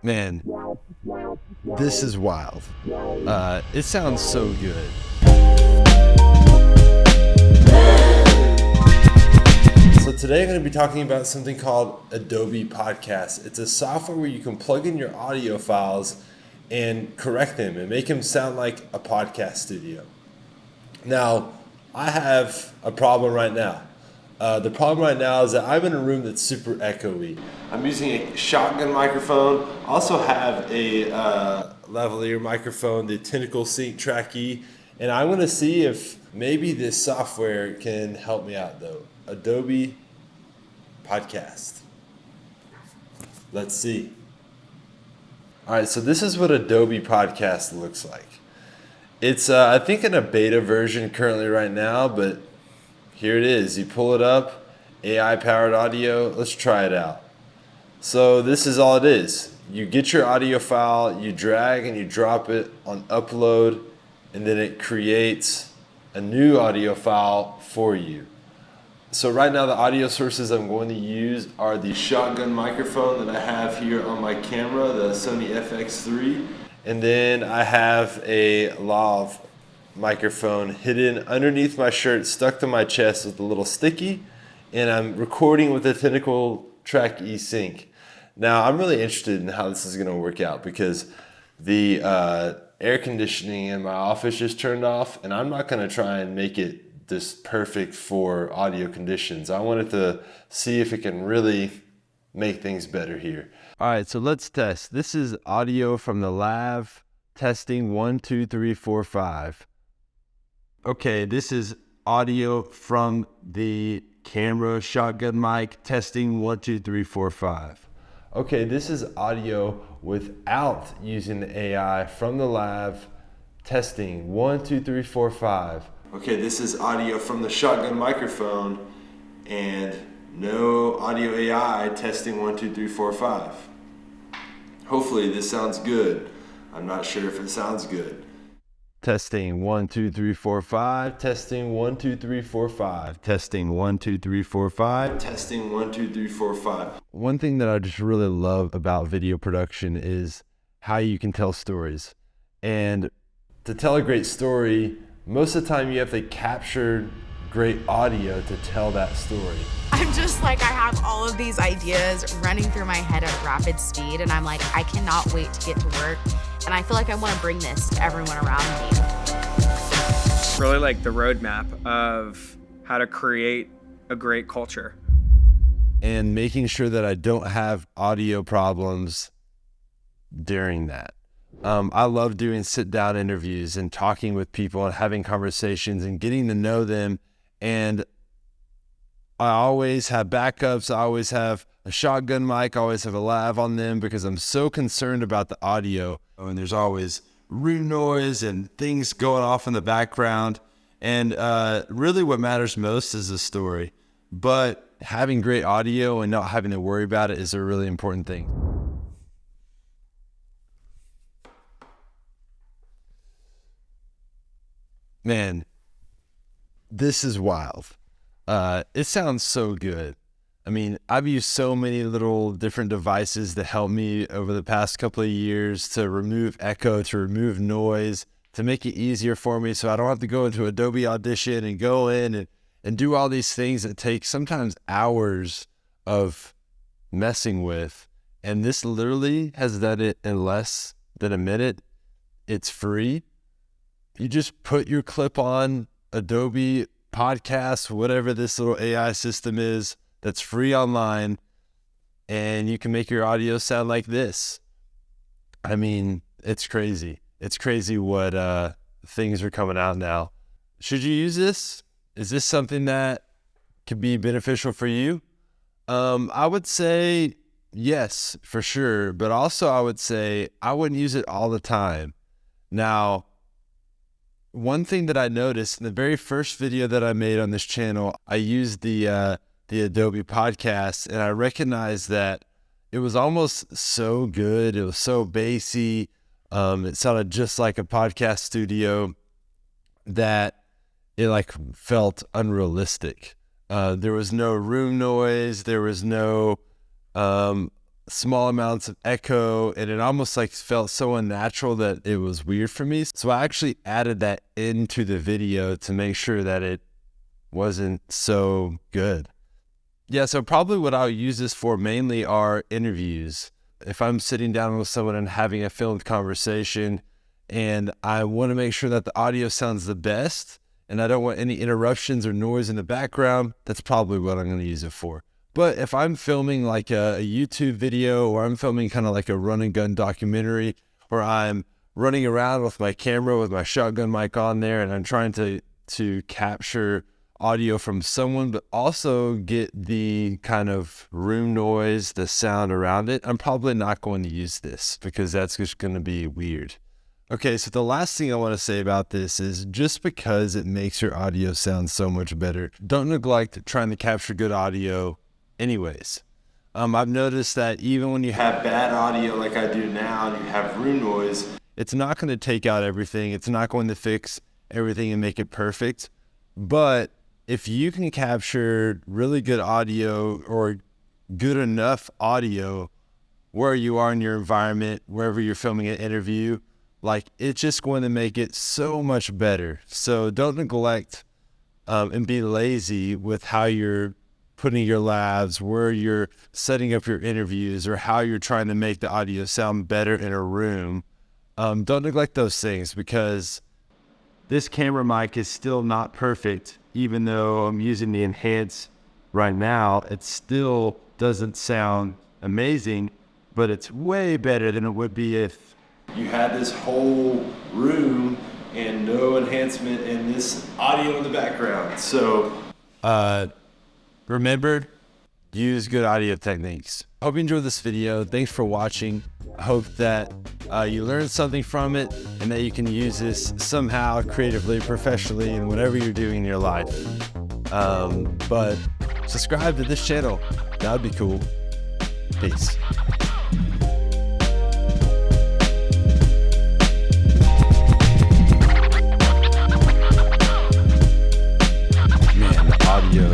Man, this is wild. It sounds so good. So today I'm going to be talking about something called Adobe Podcast. It's a software where you can plug in your audio files and correct them and make them sound like a podcast studio. Now, I have a problem right now. The problem right now is that I'm in a room that's super echoey. I'm using a shotgun microphone. I also have a lavalier microphone, the Tentacle Sync Track E, and I'm going to see if maybe this software can help me out though. Adobe Podcast. Let's see. All right, so this is what Adobe Podcast looks like. It's, I think, in a beta version currently right now, but here it is. You pull it up, AI-powered audio. Let's try it out. So this is all it is. You get your audio file, you drag and you drop it on upload, and then it creates a new audio file for you. So right now the audio sources I'm going to use are the shotgun microphone that I have here on my camera, the Sony FX3. And then I have a lav microphone hidden underneath my shirt, stuck to my chest with a little sticky, and I'm recording with the Tentacle Track E Sync. Now I'm really interested in how this is going to work out because the air conditioning in my office just turned off, and I'm not going to try and make it this perfect for audio conditions. I wanted to see if it can really make things better here. All right, so let's test. This is audio from the lav, testing 1, 2, 3, 4, 5. Okay, this is audio from the camera shotgun mic, testing 1, 2, 3, 4, 5. Okay, this is audio without using the AI from the lav, testing 1, 2, 3, 4, 5. Okay, this is audio from the shotgun microphone and no audio AI, testing 1, 2, 3, 4, 5. Hopefully this sounds good. I'm not sure if it sounds good. Testing 1, 2, 3, 4, 5. Testing 1, 2, 3, 4, 5. Testing 1, 2, 3, 4, 5. Testing 1, 2, 3, 4, 5. One thing that I just really love about video production is how you can tell stories. And to tell a great story, most of the time you have to capture great audio to tell that story. I'm just like, I have all of these ideas running through my head at rapid speed, and I'm like, I cannot wait to get to work. And I feel like I want to bring this to everyone around me. Really like the roadmap of how to create a great culture. And making sure that I don't have audio problems during that. I love doing sit-down interviews and talking with people and having conversations and getting to know them. And I always have backups. I always have a shotgun mic. I always have a lav on them because I'm so concerned about the audio. And there's always room noise and things going off in the background. And really what matters most is the story. But having great audio and not having to worry about it is a really important thing. Man, this is wild. It sounds so good. I mean, I've used so many little different devices to help me over the past couple of years to remove echo, to remove noise, to make it easier for me so I don't have to go into Adobe Audition and go in and do all these things that take sometimes hours of messing with. And this literally has done it in less than a minute. It's free. You just put your clip on Adobe Podcast, whatever this little AI system is that's free online, and you can make your audio sound like this. I mean, it's crazy. It's crazy what things are coming out now. Should you use this? Is this something that could be beneficial for you? I would say yes, for sure. But also I would say I wouldn't use it all the time. Now, one thing that I noticed in the very first video that I made on this channel, I used the Adobe Podcast, and I recognized that it was almost so good. It was so bassy. It sounded just like a podcast studio that it like felt unrealistic. There was no room noise. There was no small amounts of echo, and it almost like felt so unnatural that it was weird for me. So I actually added that into the video to make sure that it wasn't so good. Yeah, so probably what I'll use this for mainly are interviews. If I'm sitting down with someone and having a filmed conversation and I want to make sure that the audio sounds the best and I don't want any interruptions or noise in the background, that's probably what I'm going to use it for. But if I'm filming like a YouTube video, or I'm filming kind of like a run and gun documentary, or I'm running around with my camera with my shotgun mic on there and I'm trying to capture audio from someone, but also get the kind of room noise, the sound around it, I'm probably not going to use this because that's just going to be weird. Okay, so the last thing I want to say about this is just because it makes your audio sound so much better, don't neglect trying to capture good audio anyways. I've noticed that even when you have bad audio like I do now and you have room noise, it's not going to take out everything. It's not going to fix everything and make it perfect. But if you can capture really good audio or good enough audio where you are in your environment, wherever you're filming an interview, like it's just going to make it so much better. So don't neglect and be lazy with how you're putting your labs, where you're setting up your interviews, or how you're trying to make the audio sound better in a room. Don't neglect those things, because this camera mic is still not perfect. Even though I'm using the Enhance right now, it still doesn't sound amazing, but it's way better than it would be if you had this whole room and no enhancement and this audio in the background. So remember, use good audio techniques. I hope you enjoyed this video. Thanks for watching. I hope that you learned something from it and that you can use this somehow creatively, professionally, in whatever you're doing in your life. But subscribe to this channel. That would be cool. Peace. Man, the audio,